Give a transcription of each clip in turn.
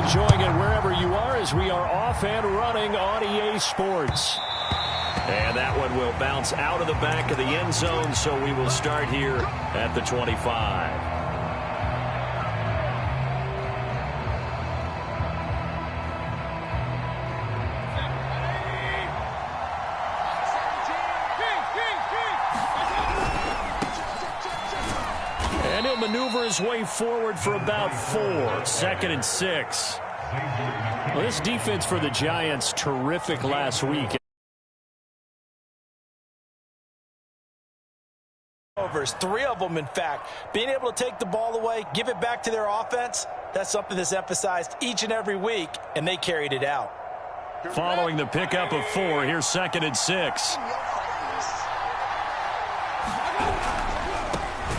enjoying it wherever you are as we are off and running on EA Sports. And that one will bounce out of the back of the end zone, so we will start here at the 25. And he'll maneuver his way forward for about 4. 2nd and 6. Well, this defense for the Giants, terrific last week. Overs, 3 of them, in fact. Being able to take the ball away, give it back to their offense, that's something that's emphasized each and every week, and they carried it out. Following the pickup of 4, here's 2nd and 6.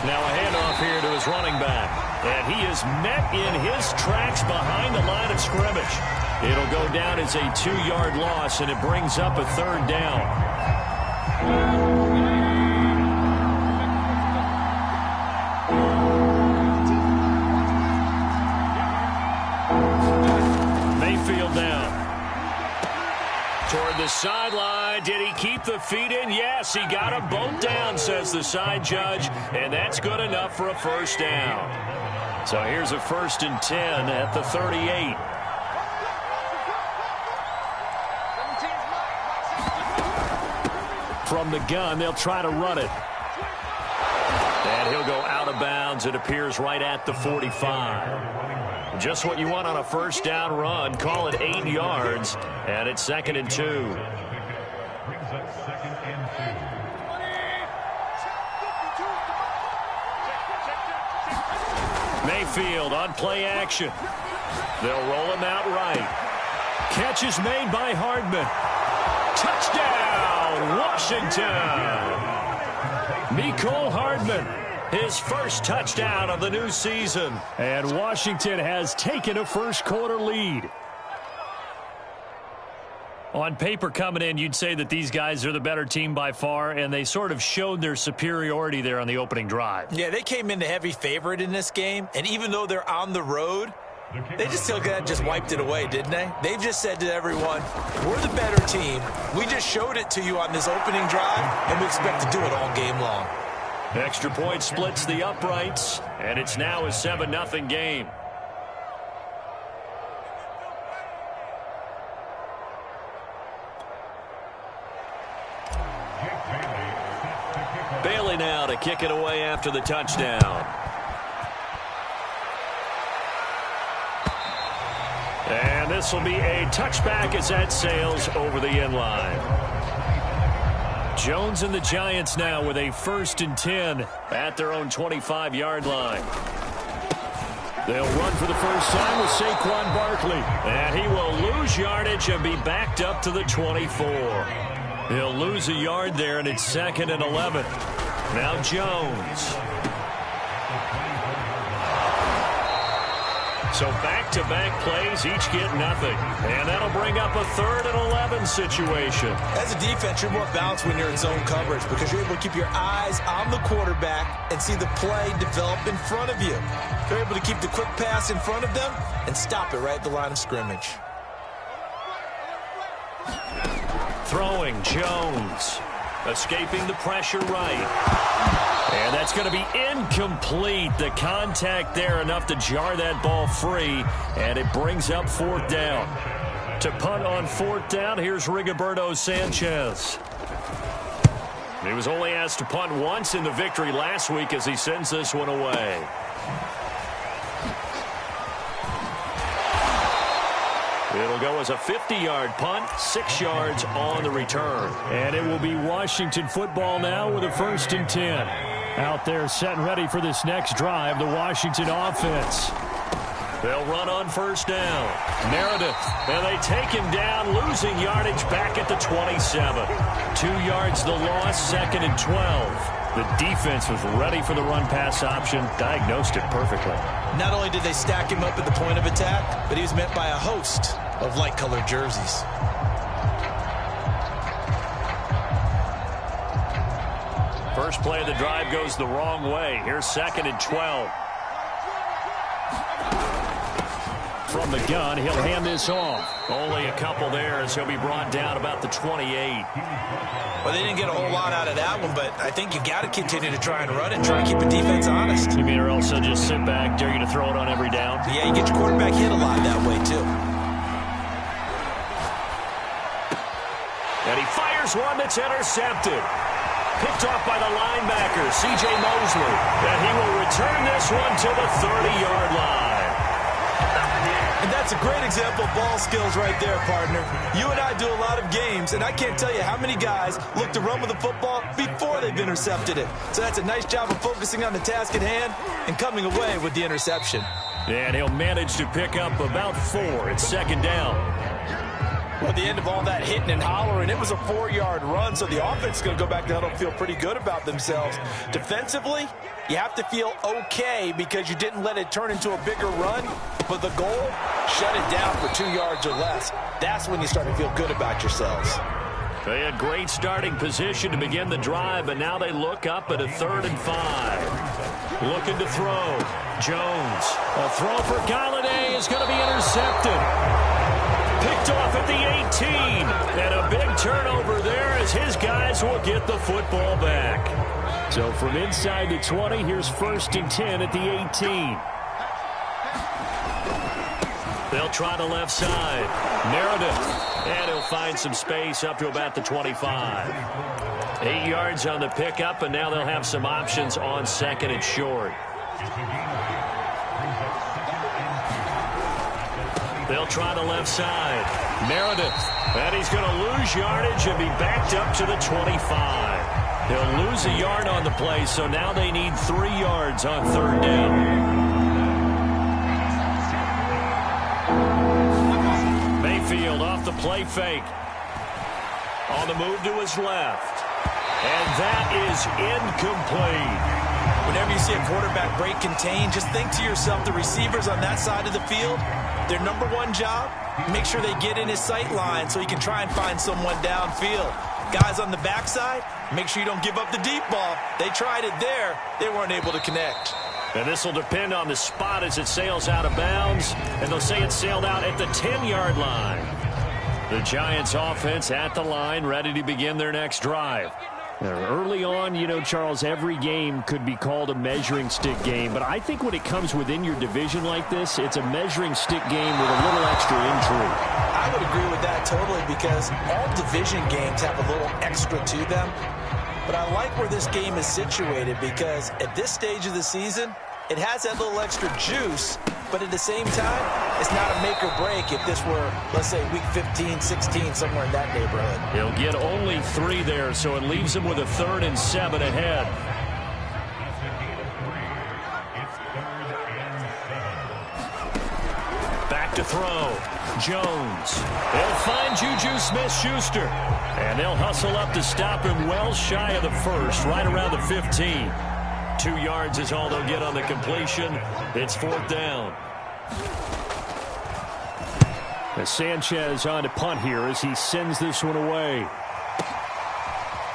Now a handoff here to his running back. And he is met in his tracks behind the line of scrimmage. It'll go down as a 2-yard loss, and it brings up a 3rd down. Mayfield down. Toward the sideline. Did he keep the feet in? Yes, he got them both down, says the side judge, and that's good enough for a 1st down. So here's a 1st and 10 at the 38. From the gun, they'll try to run it. And he'll go out of bounds. It appears right at the 45. Just what you want on a 1st down run. Call it 8 yards, and it's 2nd and 2. Mayfield on play action. They'll roll him out right. Catch is made by Hardman. Touchdown, Washington. Mecole Hardman, his 1st touchdown of the new season. And Washington has taken a 1st quarter lead. On paper coming in, you'd say that these guys are the better team by far, and they sort of showed their superiority there on the opening drive. Yeah, they came in the heavy favorite in this game, and even though they're on the road, they just still just wiped it away, didn't they? They've just said to everyone, we're the better team. We just showed it to you on this opening drive, and we expect to do it all game long. Extra point splits the uprights, and it's now a 7-0 game. Bailey now to kick it away after the touchdown. And this will be a touchback as that sails over the end line. Jones and the Giants now with a 1st and 10 at their own 25-yard line. They'll run for the first time with Saquon Barkley. And he will lose yardage and be backed up to the 24. He'll lose a yard there, and it's 2nd and 11. Now Jones. So back-to-back plays, each get nothing. And that'll bring up a 3rd and 11 situation. As a defense, you're more balanced when you're in zone coverage because you're able to keep your eyes on the quarterback and see the play develop in front of you. You're able to keep the quick pass in front of them and stop it right at the line of scrimmage. Throwing, Jones. Escaping the pressure right. And that's going to be incomplete. The contact there enough to jar that ball free, and it brings up 4th down. To punt on 4th down, here's Rigoberto Sanchez. He was only asked to punt once in the victory last week as he sends this one away. It'll go as a 50-yard punt, 6 yards on the return. And it will be Washington football now with a 1st and 10. Out there set and ready for this next drive, the Washington offense. They'll run on 1st down. Meredith, and they take him down, losing yardage back at the 27. 2 yards the loss, 2nd and 12. The defense was ready for the run-pass option, diagnosed it perfectly. Not only did they stack him up at the point of attack, but he was met by a host of light-colored jerseys. First play of the drive goes the wrong way. Here's 2nd and 12. from the gun. He'll hand this off. Only a couple there as he'll be brought down about the 28. Well, they didn't get a whole lot out of that one, but I think you got to continue to try and run it, try and keep the defense honest. You mean or else they'll just sit back, dare you to throw it on every down? Yeah, you get your quarterback hit a lot that way, too. And he fires one that's intercepted. Picked off by the linebacker, C.J. Mosley. And he will return this one to the 30-yard line. And that's a great example of ball skills right there, partner. You and I do a lot of games, and I can't tell you how many guys look to run with the football before they've intercepted it. So that's a nice job of focusing on the task at hand and coming away with the interception. And he'll manage to pick up about 4 at second down. Well, at the end of all that hitting and hollering, it was a 4-yard run, so the offense is going to go back to huddle and feel pretty good about themselves. Defensively, you have to feel okay because you didn't let it turn into a bigger run, but the goal, shut it down for 2 yards or less. That's when you start to feel good about yourselves. They had great starting position to begin the drive, but now they look up at a 3rd and 5. Looking to throw. Jones. A throw for Galladay is going to be intercepted. Picked off at the 18. And a big turnover there as his guys will get the football back. So from inside the 20, here's 1st and 10 at the 18. They'll try the left side. Meredith. And he'll find some space up to about the 25. 8 yards on the pickup, and now they'll have some options on 2nd and short. They'll try the left side. Meredith. And he's going to lose yardage and be backed up to the 25. He'll lose a yard on the play, so now they need 3 yards on 3rd down. Mayfield off the play fake. On the move to his left. And that is incomplete. Whenever you see a quarterback break contain, just think to yourself, the receivers on that side of the field, their number one job, make sure they get in his sight line so he can try and find someone downfield. Guys on the backside, make sure you don't give up the deep ball. They tried it there. They weren't able to connect. And this will depend on the spot as it sails out of bounds. And they'll say it sailed out at the 10-yard line. The Giants offense at the line, ready to begin their next drive. Early on, you know, Charles, every game could be called a measuring stick game. But I think when it comes within your division like this, it's a measuring stick game with a little extra intrigue. I would agree with that totally because all division games have a little extra to them. But I like where this game is situated because at this stage of the season, it has that little extra juice. But at the same time, it's not a make or break if this were, let's say, week 15, 16, somewhere in that neighborhood. He'll get only 3 there, so it leaves him with a 3rd and 7 ahead. Back to throw. Jones. They'll find Juju Smith-Schuster. And they'll hustle up to stop him well shy of the 1st, right around the 15. 2 yards is all they'll get on the completion. It's 4th down. As Sanchez on to punt here as he sends this one away.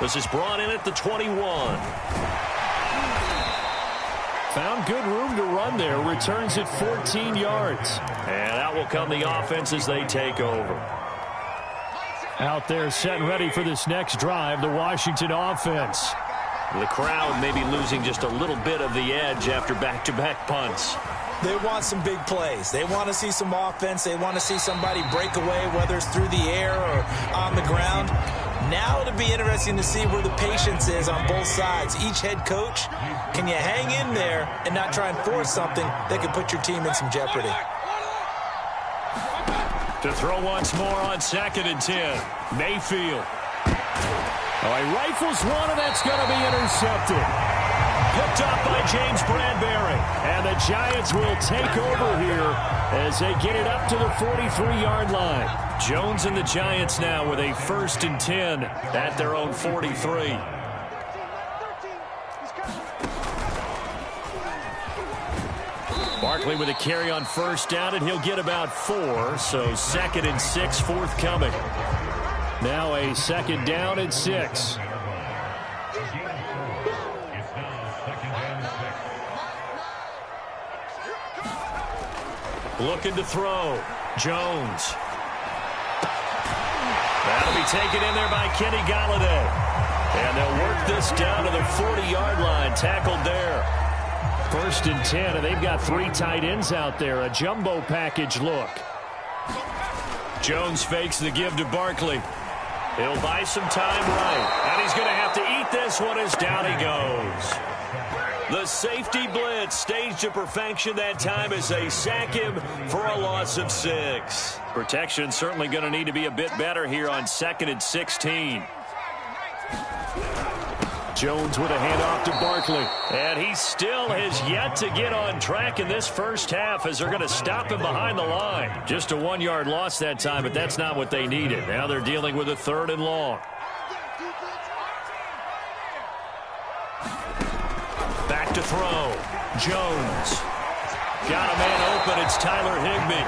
This is brought in at the 21. Found good room to run there. Returns it 14 yards. And out will come the offense as they take over. Out there set and ready for this next drive, the Washington offense. The crowd may be losing just a little bit of the edge after back-to-back punts. They want some big plays. They want to see some offense. They want to see somebody break away, whether it's through the air or on the ground. Now it'll be interesting to see where the patience is on both sides. Each head coach, can you hang in there and not try and force something that could put your team in some jeopardy? To throw once more on 2nd and 10. Mayfield. Oh, he rifles one, and that's going to be intercepted. Picked up by James Bradbury. And the Giants will take over here as they get it up to the 43-yard line. Jones and the Giants now with a 1st and 10 at their own 43. Barkley with a carry on 1st down, and he'll get about 4. So 2nd and 6 forthcoming. Now a 2nd down and 6. Looking to throw. Jones. That'll be taken in there by Kenny Galladay. And they'll work this down to the 40-yard line. Tackled there. 1st and 10, and they've got 3 tight ends out there. A jumbo package look. Jones fakes the give to Barkley. He'll buy some time right. And he's going to have to eat this one as down he goes. The safety blitz staged to perfection that time as they sack him for a loss of 6. Protection certainly going to need to be a bit better here on 2nd and 16. Jones with a handoff to Barkley. And he still has yet to get on track in this first half as they're going to stop him behind the line. Just a 1-yard loss that time, but that's not what they needed. Now they're dealing with a 3rd and long. Back to throw. Jones. Got a man open. It's Tyler Higbee.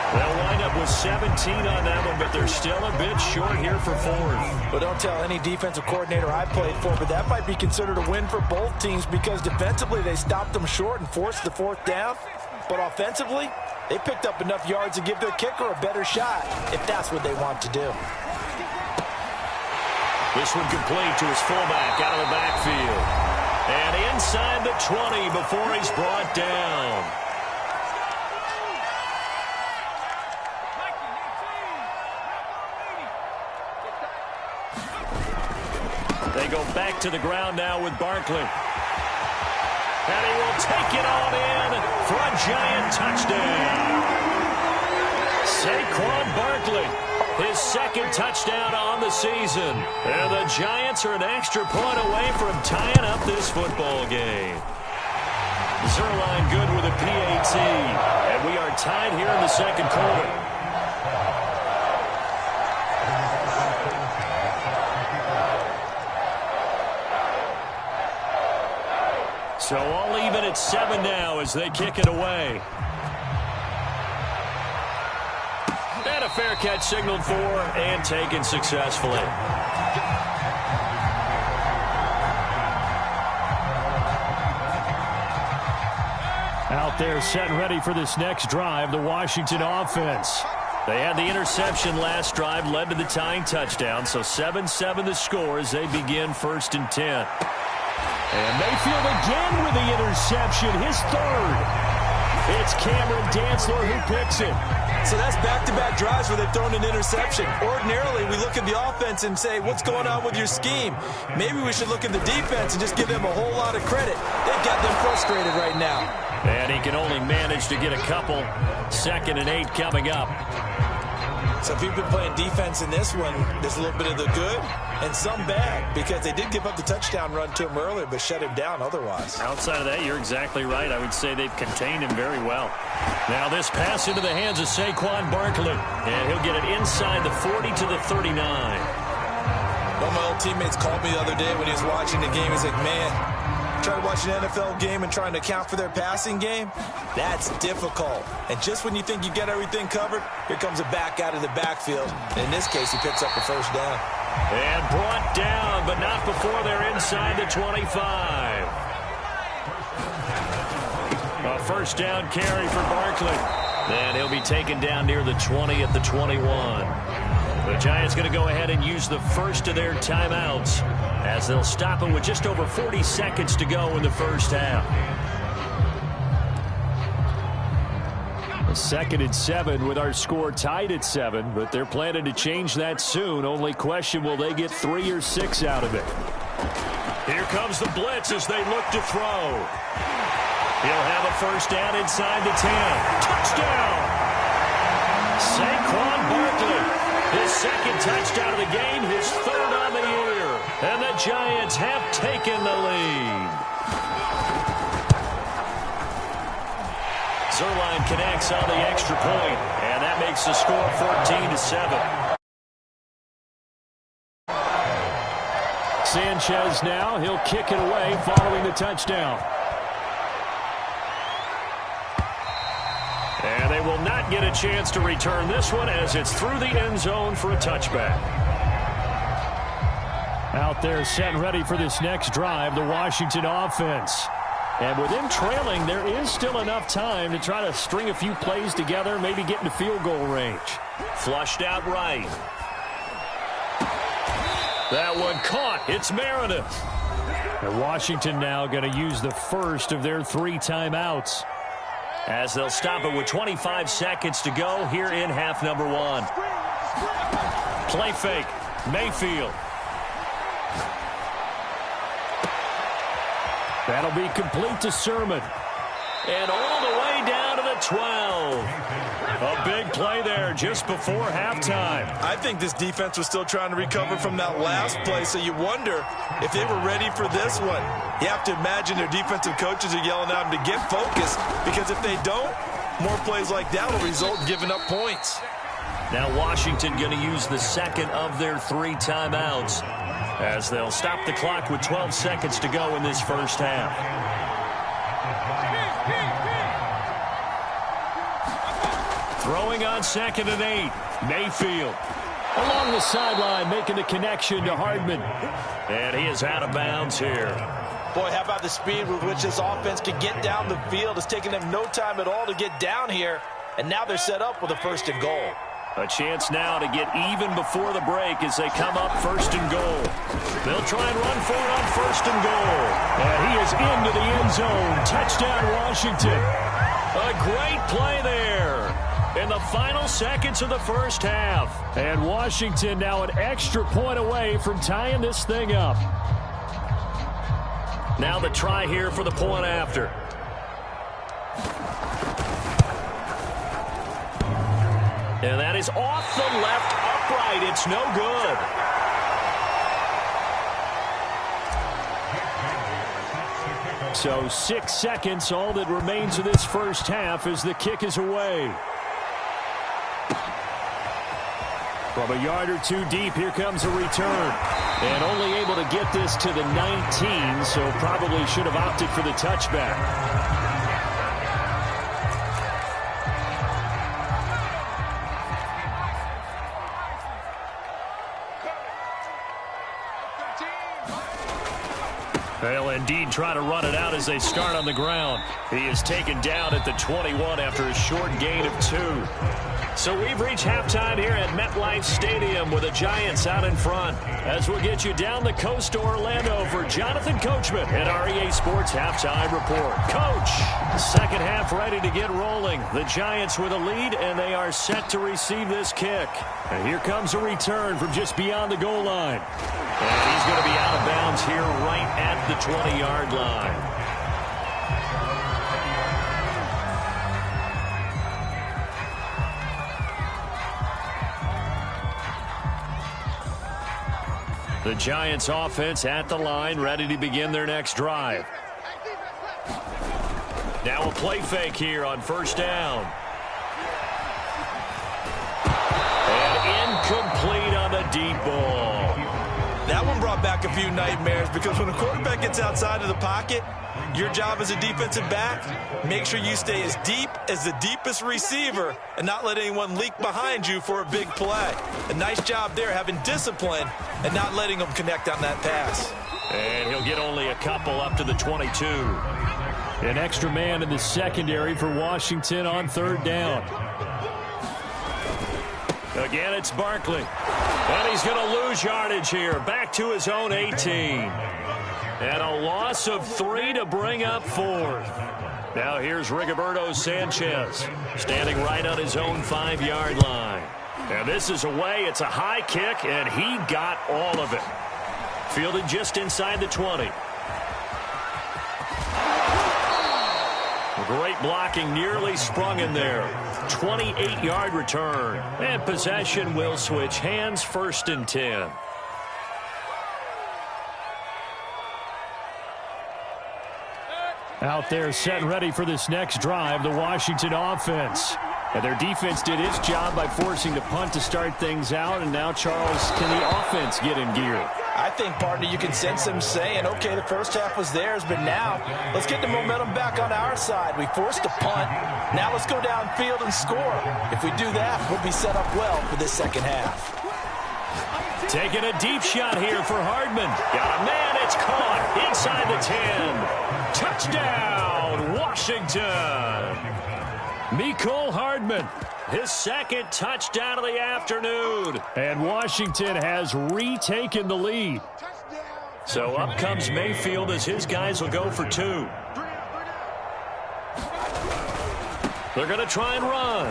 They'll wind up with 17 on that one, but they're still a bit short here for 4th. Well, don't tell any defensive coordinator I played for, but that might be considered a win for both teams because defensively they stopped them short and forced the 4th down. But offensively, they picked up enough yards to give their kicker a better shot if that's what they want to do. This one complete to his fullback out of the backfield. And inside the 20 before he's brought down. They go back to the ground now with Barkley. And he will take it on in for a giant touchdown. Saquon Barkley, his 2nd touchdown on the season. And the Giants are an extra point away from tying up this football game. Zerline good with a PAT. And we are tied here in the 2nd quarter. So all even at 7 now as they kick it away. And a fair catch signaled for and taken successfully. Out there set and ready for this next drive, the Washington offense. They had the interception last drive, led to the tying touchdown. So 7-7 the score as they begin 1st and 10. And Mayfield again with the interception, his 3rd. It's Cameron Dantzler who picks it. So that's back-to-back drives where they've thrown an interception. Ordinarily, we look at the offense and say, what's going on with your scheme? Maybe we should look at the defense and just give them a whole lot of credit. They've got them frustrated right now. And he can only manage to get a couple. 2nd and 8 coming up. So if you've been playing defense in this one, there's a little bit of the good and some bad because they did give up the touchdown run to him earlier but shut him down otherwise. Outside of that, you're exactly right. I would say they've contained him very well. Now this pass into the hands of Saquon Barkley. And he'll get it inside the 40 to the 39. One of my old teammates called me the other day when he was watching the game. He's like, man, trying to watch an NFL game and trying to account for their passing game, that's difficult. And just when you think you get everything covered, here comes a back out of the backfield. And in this case, he picks up the 1st down. And brought down, but not before they're inside the 25. A 1st down carry for Barkley. And he'll be taken down near the 20 at the 21. The Giants going to go ahead and use the first of their timeouts as they'll stop him with just over 40 seconds to go in the first half. A 2nd and 7 with our score tied at 7, but they're planning to change that soon. Only question, will they get 3 or 6 out of it? Here comes the blitz as they look to throw. He'll have a 1st down inside the 10. Touchdown! Saquon Barkley. His 2nd touchdown of the game, his 3rd on the year. And the Giants have taken the lead. Zerline connects on the extra point, and that makes the score 14-7. Sanchez now, he'll kick it away following the touchdown. And they will not get a chance to return this one as it's through the end zone for a touchback. Out there set and ready for this next drive, the Washington offense. And with them trailing, there is still enough time to try to string a few plays together, maybe get into field goal range. Flushed out right. That one caught. It's Meredith. And Washington now going to use the first of their 3 timeouts, as they'll stop it with 25 seconds to go here in half number 1. Play fake. Mayfield. That'll be complete to Sermon. And all the way down to the 12. A big play there just before halftime. I think this defense was still trying to recover from that last play, so you wonder if they were ready for this one. You have to imagine their defensive coaches are yelling at them to get focused, because if they don't, more plays like that will result in giving up points. Now Washington going to use the second of their 3 timeouts, as they'll stop the clock with 12 seconds to go in this first half. Throwing on 2nd and 8. Mayfield. Along the sideline, making the connection to Hardman. And he is out of bounds here. Boy, how about the speed with which this offense can get down the field? It's taken them no time at all to get down here. And now they're set up with a 1st and goal. A chance now to get even before the break as they come up 1st and goal. They'll try and run for it on 1st and goal. And he is into the end zone. Touchdown, Washington. A great play there in the final seconds of the first half. And Washington now an extra point away from tying this thing up. Now the try here for the point after. And that is off the left upright. It's no good. So 6 seconds, all that remains of this first half as the kick is away. From a yard or 2 deep, here comes a return. And only able to get this to the 19, so probably should have opted for the touchback. They'll indeed try to run it out as they start on the ground. He is taken down at the 21 after a short gain of 2. So we've reached halftime here at MetLife Stadium with the Giants out in front. As we'll get you down the coast to Orlando for Jonathan Coachman at REA Sports Halftime Report. Coach, second half ready to get rolling. The Giants with a lead, and they are set to receive this kick. And here comes a return from just beyond the goal line. And he's going to be out of bounds here right at the 20-yard line. The Giants offense at the line, ready to begin their next drive. Now a play fake here on 1st down. And incomplete on the deep ball. That one brought back a few nightmares, because when a quarterback gets outside of the pocket, your job as a defensive back, make sure you stay as deep as the deepest receiver and not let anyone leak behind you for a big play. A nice job there, having discipline and not letting them connect on that pass. And he'll get only a couple up to the 22. An extra man in the secondary for Washington on 3rd down. Again, it's Barkley. And he's going to lose yardage here. Back to his own 18. And a loss of 3 to bring up 4th. Now here's Rigoberto Sanchez standing right on his own 5-yard line. And this is away. It's a high kick, and he got all of it. Fielded just inside the 20. Great blocking, nearly sprung in there. 28-yard return. And possession will switch hands, 1st and 10. Out there set and ready for this next drive, the Washington offense. And their defense did its job by forcing the punt to start things out. And now, Charles, can the offense get in gear? I think, partner, you can sense them saying, okay, the first half was theirs, but now let's get the momentum back on our side. We forced a punt. Now let's go downfield and score. If we do that, we'll be set up well for this second half. Taking a deep shot here for Hardman. Got a man. It's caught inside the 10. Touchdown, Washington. Mecole Hardman, his second touchdown of the afternoon. And Washington has retaken the lead. So up comes Mayfield as his guys will go for 2. They're going to try and run.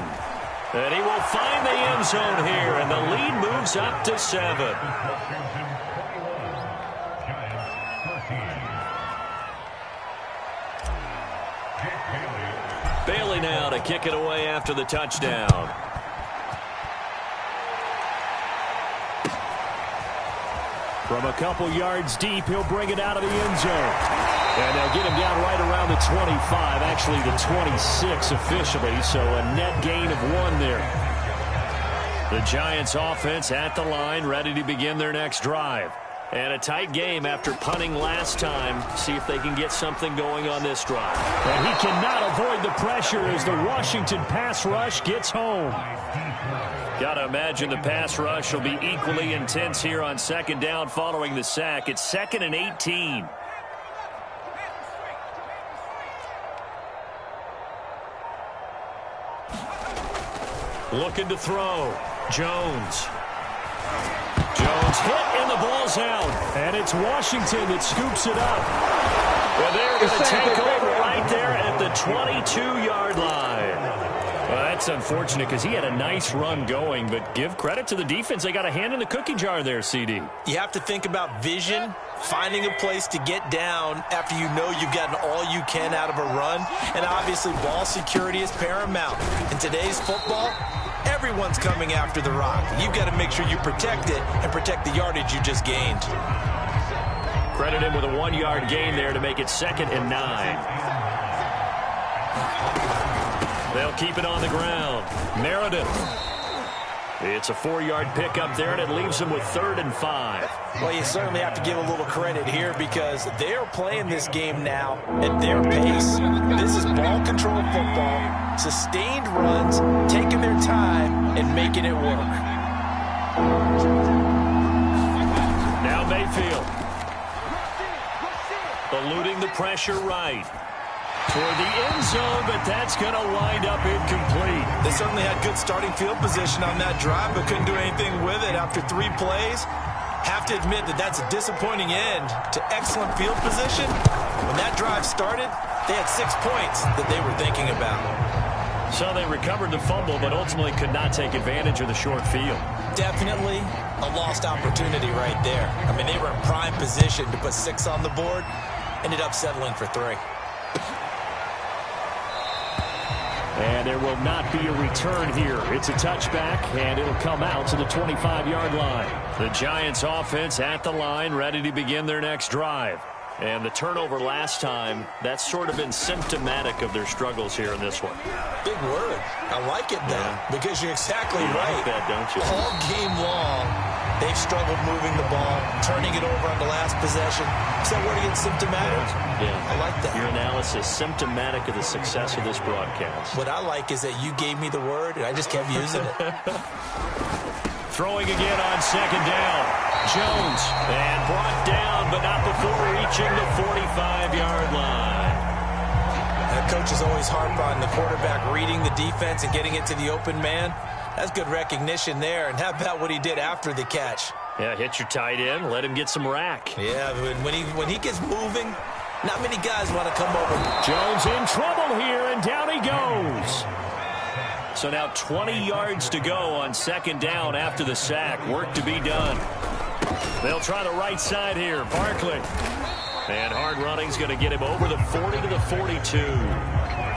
And he will find the end zone here, and the lead moves up to 7. Bailey now to kick it away after the touchdown. From a couple yards deep, he'll bring it out of the end zone. And they'll get him down right around the 25, actually the 26 officially, so a net gain of 1 there. The Giants offense at the line, ready to begin their next drive. And a tight game after punting last time. See if they can get something going on this drive. And he cannot avoid the pressure as the Washington pass rush gets home. Got to imagine the pass rush will be equally intense here on second down following the sack. It's 2nd and 18. Looking to throw. Jones hit and the ball's out. And it's Washington that scoops it up. Well, they're going to take over right there at the 22-yard line. Well, that's unfortunate because he had a nice run going, but give credit to the defense. They got a hand in the cookie jar there, CD. You have to think about vision, finding a place to get down after you know you've gotten all you can out of a run, and obviously ball security is paramount. In today's football, everyone's coming after the rock. You've got to make sure you protect it and protect the yardage you just gained. Credit him with a 1-yard gain there to make it 2nd and 9. They'll keep it on the ground. Meredith. It's a 4-yard pickup there, and it leaves them with 3rd and 5. Well, you certainly have to give a little credit here because they're playing this game now at their pace. This is ball control football, sustained runs, taking their time and making it work. Now Mayfield. Eluding the pressure right. Toward the end zone, but that's going to wind up incomplete. They certainly had good starting field position on that drive, but couldn't do anything with it after 3 plays. Have to admit that that's a disappointing end to excellent field position. When that drive started, they had 6 points that they were thinking about. So they recovered the fumble, but ultimately could not take advantage of the short field. Definitely a lost opportunity right there. I mean, they were in prime position to put 6 on the board, ended up settling for 3. And there will not be a return here. It's a touchback, and it'll come out to the 25-yard line. The Giants offense at the line, ready to begin their next drive. And the turnover last time, that's sort of been symptomatic of their struggles here in this one. Big word. I like it, though, because you're exactly right. Like that, don't you? All game long, they've struggled moving the ball, turning it over on the last possession. Is that word against symptomatic? Yeah. I like that. Your analysis, symptomatic of the success of this broadcast. What I like is that you gave me the word, and I just kept using it. Throwing again on second down. Jones, and brought down, but not before reaching the 45-yard line. That coach is always harp on the quarterback reading the defense and getting it to the open man. That's good recognition there. And how about what he did after the catch? Yeah, hit your tight end, let him get some rack. Yeah, when he gets moving, not many guys want to come over. Jones in trouble here, and down he goes. So now 20 yards to go on second down after the sack. Work to be done. They'll try the right side here. Barkley. And hard running's going to get him over the 40 to the 42.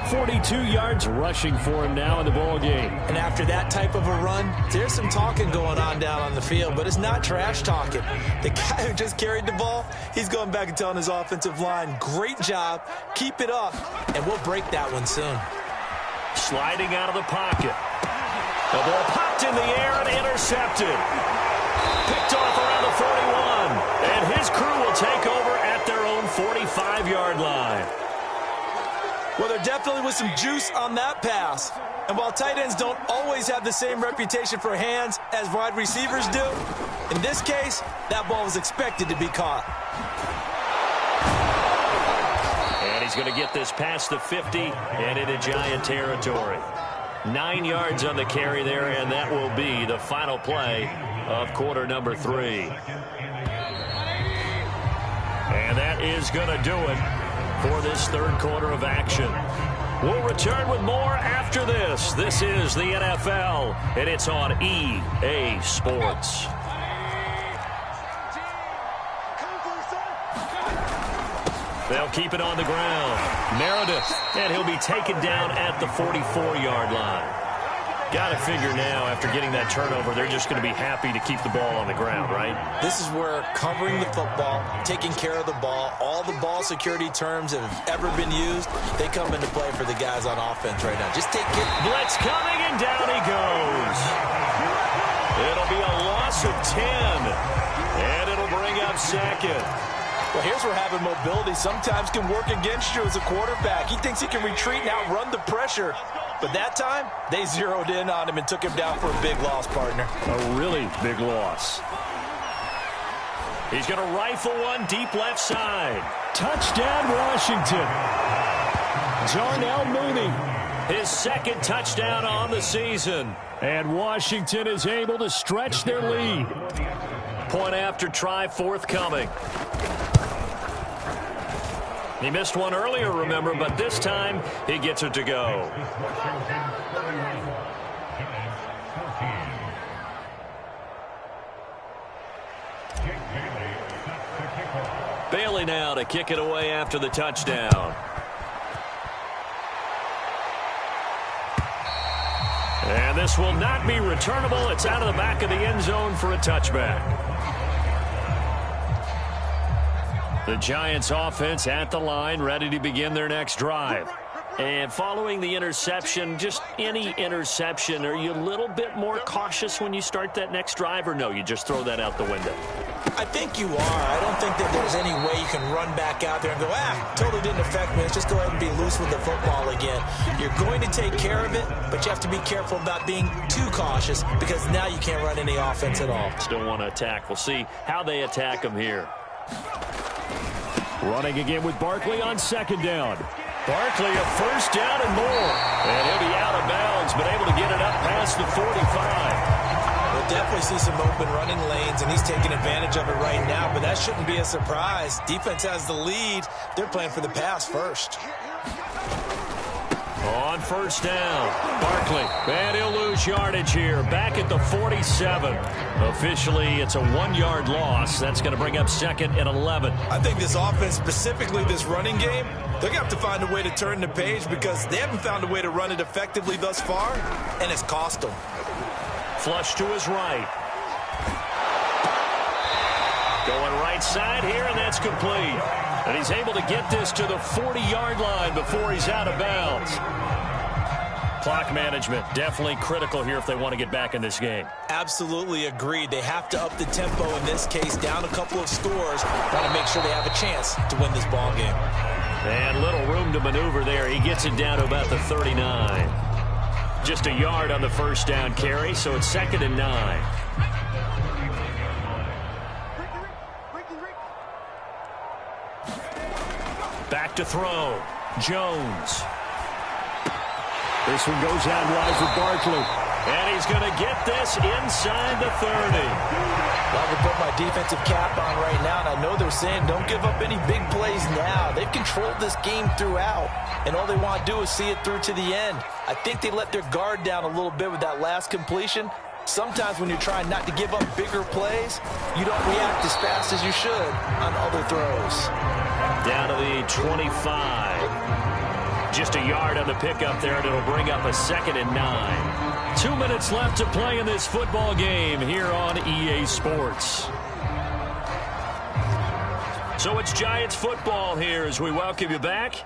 42 yards rushing for him now in the ball game. And after that type of a run, there's some talking going on down on the field, but it's not trash talking. The guy who just carried the ball, he's going back and telling his offensive line, great job, keep it up, and we'll break that one soon. Sliding out of the pocket. The ball popped in the air and intercepted. Picked off around the 41. And his crew will take over at their own 45-yard line. Well, there definitely was some juice on that pass. And while tight ends don't always have the same reputation for hands as wide receivers do, in this case, that ball was expected to be caught. he's going to get this past the 50 and into Giant territory. 9 yards on the carry there, and that will be the final play of quarter number 3. And that is going to do it for this third quarter of action. We'll return with more after this. This is the NFL, and it's on EA Sports. They'll keep it on the ground. Meredith, and he'll be taken down at the 44-yard line. Got to figure now, after getting that turnover, they're just going to be happy to keep the ball on the ground, right? This is where covering the football, taking care of the ball, all the ball security terms that have ever been used, they come into play for the guys on offense right now. Just take care. Blitz coming, and down he goes. It'll be a loss of 10, and it'll bring up second. Well, here's where having mobility sometimes can work against you as a quarterback. He thinks he can retreat and outrun the pressure. But that time, they zeroed in on him and took him down for a big loss, partner. A really big loss. He's going to rifle one deep left side. Touchdown, Washington. Darnell Mooney. His second touchdown on the season. And Washington is able to stretch their lead. Point after try forthcoming. He missed one earlier, remember, but this time he gets it to go. Bailey now to kick it away after the touchdown. And this will not be returnable. It's out of the back of the end zone for a touchback. The Giants offense at the line, ready to begin their next drive. And following the interception, just any interception, are you a little bit more cautious when you start that next drive, or no, you just throw that out the window? I think you are. I don't think that there's any way you can run back out there and go, totally didn't affect me. Let's just go ahead and be loose with the football again. You're going to take care of it, but you have to be careful about being too cautious because now you can't run any offense at all. Still want to attack. We'll see how they attack them here. Running again with Barkley on second down. Barkley a first down and more. And he'll be out of bounds, but able to get it up past the 45. We'll definitely see some open running lanes, and he's taking advantage of it right now, but that shouldn't be a surprise. Defense has the lead. They're playing for the pass first. On first down, Barkley, and he'll lose yardage here, back at the 47. Officially, it's a 1-yard loss. That's going to bring up second and 11. I think this offense, specifically this running game, they're going to have to find a way to turn the page because they haven't found a way to run it effectively thus far, and it's cost them. Flush to his right. Going right side here, and that's complete. And he's able to get this to the 40-yard line before he's out of bounds. Clock management, definitely critical here if they want to get back in this game. Absolutely agreed. They have to up the tempo in this case, down a couple of scores. Want to make sure they have a chance to win this ball game. And little room to maneuver there. He gets it down to about the 39. Just a yard on the first down carry, so it's second and 9. Back to throw. Jones. This one goes out wide for Barkley. And he's going to get this inside the 30. Love to put my defensive cap on right now, and I know they're saying don't give up any big plays now. They've controlled this game throughout, and all they want to do is see it through to the end. I think they let their guard down a little bit with that last completion. Sometimes when you're trying not to give up bigger plays, you don't react as fast as you should on other throws. Down to the 25. Just a yard on the pickup there, and it'll bring up a second and 9. 2 minutes left to play in this football game here on EA Sports. So it's Giants football here as we welcome you back.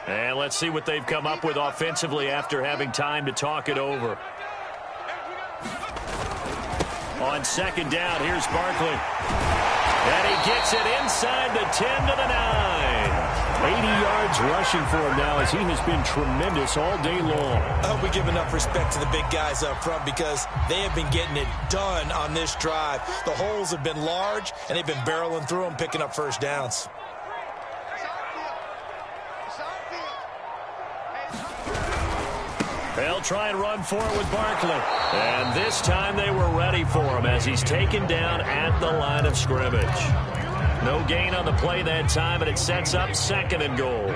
And let's see what they've come up with offensively after having time to talk it over. On second down, here's Barkley. And he gets it inside the 10 to the 9. 80 yards rushing for him now as he has been tremendous all day long. I hope we give enough respect to the big guys up front because they have been getting it done on this drive. The holes have been large, and they've been barreling through them, picking up first downs. They'll try and run for it with Barkley. And this time they were ready for him as he's taken down at the line of scrimmage. No gain on the play that time, and it sets up 2nd and goal.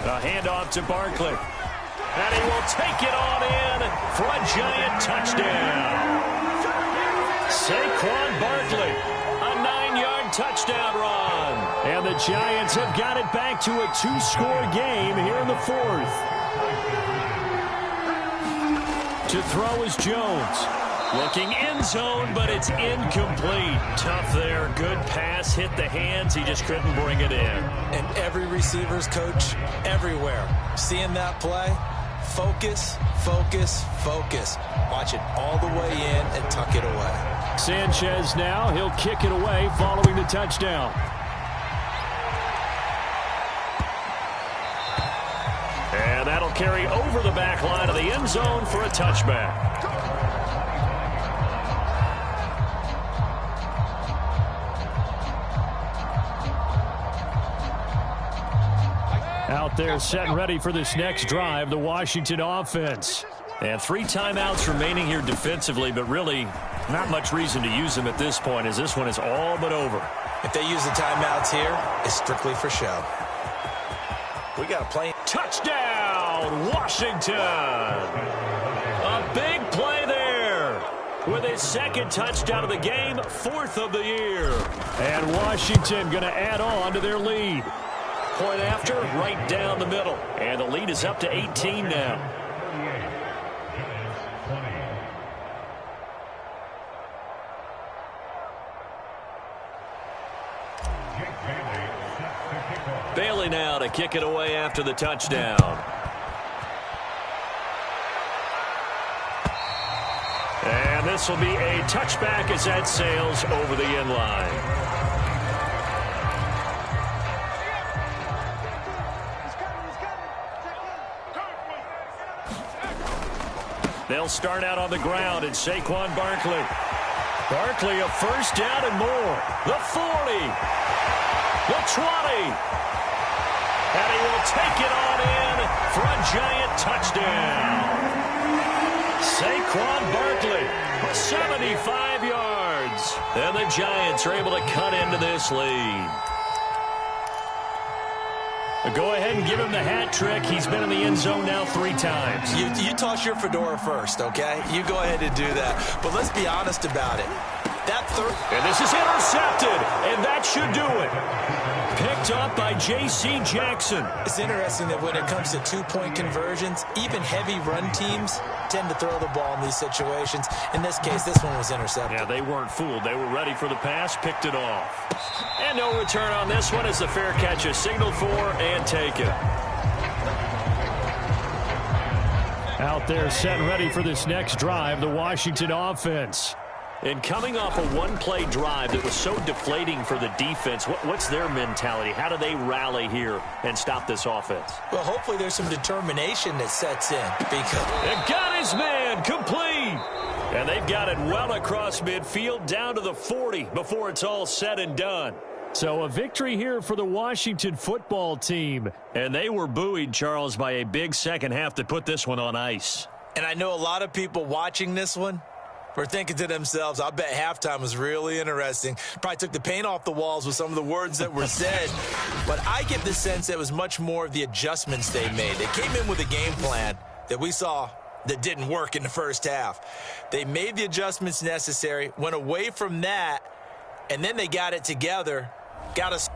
A handoff to Barkley. And he will take it on in for a giant touchdown. Saquon Barkley, a 9-yard touchdown run. And the Giants have got it back to a 2-score game here in the 4th. To throw is Jones. Looking end zone, but it's incomplete. Tough there. Good pass. Hit the hands. He just couldn't bring it in. And every receiver's coach everywhere. Seeing that play, focus, focus, focus. Watch it all the way in and tuck it away. Sanchez now. He'll kick it away following the touchdown. And that'll carry over the back line of the end zone for a touchback. Out there set and ready for this next drive, the Washington offense. And 3 timeouts remaining here defensively, but really not much reason to use them at this point as this one is all but over. If they use the timeouts here, it's strictly for show. We got a play. Touchdown, Washington! A big play there with his 2nd touchdown of the game, 4th of the year. And Washington going to add on to their lead. Point after, right down the middle. And the lead is up to 18 now. Bailey now to kick it away after the touchdown. And this will be a touchback as that sails over the end line. They'll start out on the ground, and Saquon Barkley. Barkley a 1st down and more. The 40. The 20. And he will take it on in for a giant touchdown. Saquon Barkley, 75 yards. And the Giants are able to cut into this lead. Go ahead and give him the hat trick. He's been in the end zone now 3 times. You toss your fedora first, okay? You go ahead and do that. But let's be honest about it. And this is intercepted, and that should do it. Picked up by J.C. Jackson. It's interesting that when it comes to 2-point conversions, even heavy run teams tend to throw the ball in these situations. In this case, this one was intercepted. Yeah, they weren't fooled. They were ready for the pass, picked it off. And no return on this one as the fair catch is signaled for and taken. Out there set and ready for this next drive, the Washington offense. And coming off a 1-play drive that was so deflating for the defense, what's their mentality? How do they rally here and stop this offense? Well, hopefully there's some determination that sets in. Because and got his man complete. And they've got it well across midfield down to the 40 before it's all said and done. So a victory here for the Washington football team. And they were buoyed, Charles, by a big second half that put this one on ice. And I know a lot of people watching this one were thinking to themselves, I bet halftime was really interesting. Probably took the paint off the walls with some of the words that were said. But I get the sense that it was much more of the adjustments they made. They came in with a game plan that we saw that didn't work in the first half. They made the adjustments necessary, went away from that, and then they got it together, got us